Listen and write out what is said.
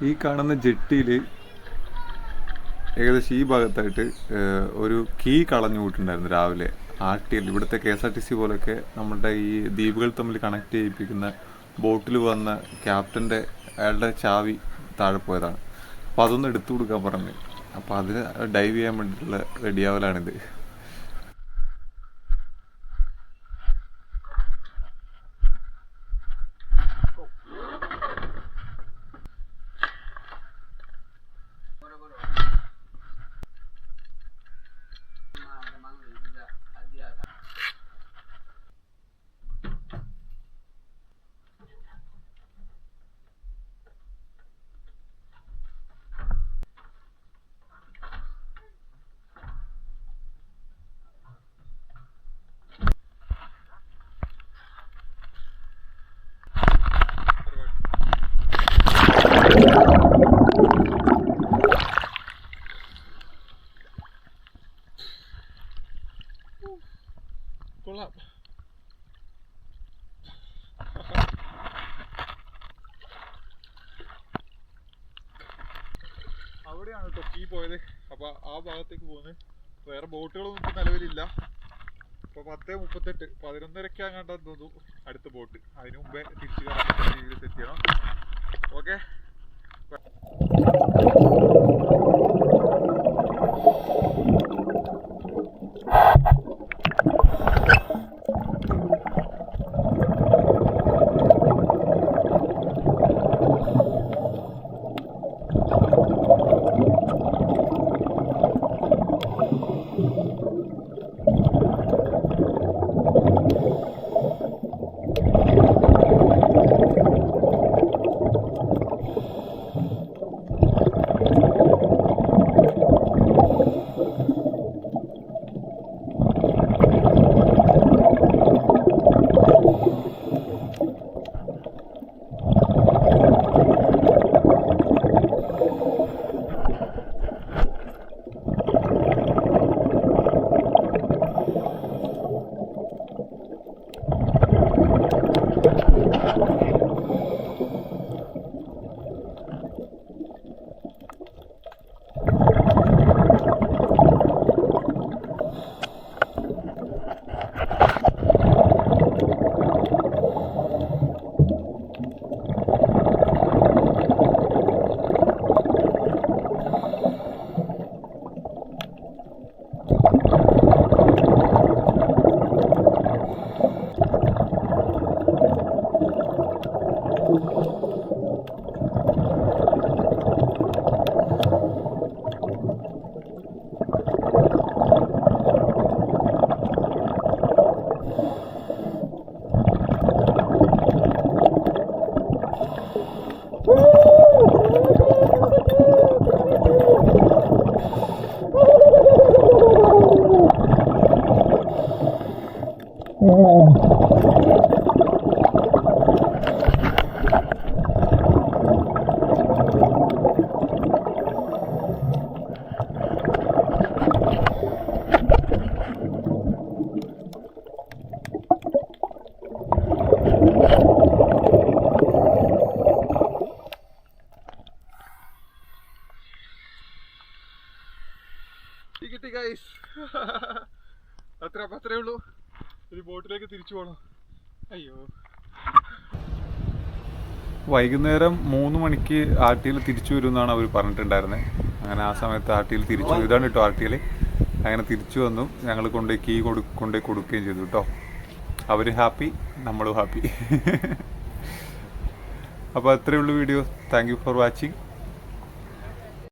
ഈ കാണുന്ന ജെട്ടിയിൽ ഏകദേശം ഈ ഭാഗത്തായിട്ട് ഒരു കീ കളഞ്ഞു പോയിട്ടുണ്ടായിരുന്നു രാവിലെ. ആർട്ടിയിൽ ഇവിടുത്തെ KSRTC പോലെയൊക്കെ നമ്മുടെ ഈ ദ്വീപുകൾ തമ്മിൽ കണക്ട് ചെയ്യിപ്പിക്കുന്ന ബോട്ടിൽ വന്ന ക്യാപ്റ്റൻ്റെ അയാളുടെ ചാവി താഴെ പോയതാണ്. അപ്പോൾ അതൊന്ന് എടുത്തു കൊടുക്കാൻ പറഞ്ഞു. അപ്പോൾ അതിന് ഡൈവ് ചെയ്യാൻ വേണ്ടിയിട്ടുള്ള റെഡിയാവലാണിത്. കൊള്ളാം. അവിടെയാണ് കേട്ടോ കീ പോയത്. അപ്പൊ ആ ഭാഗത്തേക്ക് പോകുന്നത്. വേറെ ബോട്ടുകളൊന്നും ഇപ്പൊ നിലവിലില്ല. ഇപ്പൊ 10:38 11:30 അങ്ങാണ്ടാന്ന് തോന്നുന്നു അടുത്ത ബോട്ട്. അതിനു മുമ്പേ തിരിച്ചു കയറാൻ പറ്റുന്ന രീതിയിൽ സെറ്റ് ചെയ്യണം. ഓക്കെ. കിട്ടി ഗൈസ്. അത്രേ ഉള്ളൂ. ഒരു ബോട്ടിലേക്ക് തിരിച്ചു പോകണം. അയ്യോ. വൈകുന്നേരം 3 മണിക്ക് ആർട്ടിയിൽ തിരിച്ചു വരുമെന്നാണ് അവർ പറഞ്ഞിട്ടുണ്ടായിരുന്നത്. അങ്ങനെ ആ സമയത്ത് ആർട്ടിയിൽ തിരിച്ചു, ഇതാണ് കേട്ടോ ആർട്ടിയിൽ. അങ്ങനെ തിരിച്ചു വന്നു. ഞങ്ങൾ കൊണ്ടുപോയി കീ കൊണ്ടുപോയി കൊടുക്കുകയും ചെയ്തു കേട്ടോ. അവർ ഹാപ്പി, നമ്മളും ഹാപ്പി. അപ്പോൾ അത്രയേ ഉള്ളൂ video. Thank you for watching.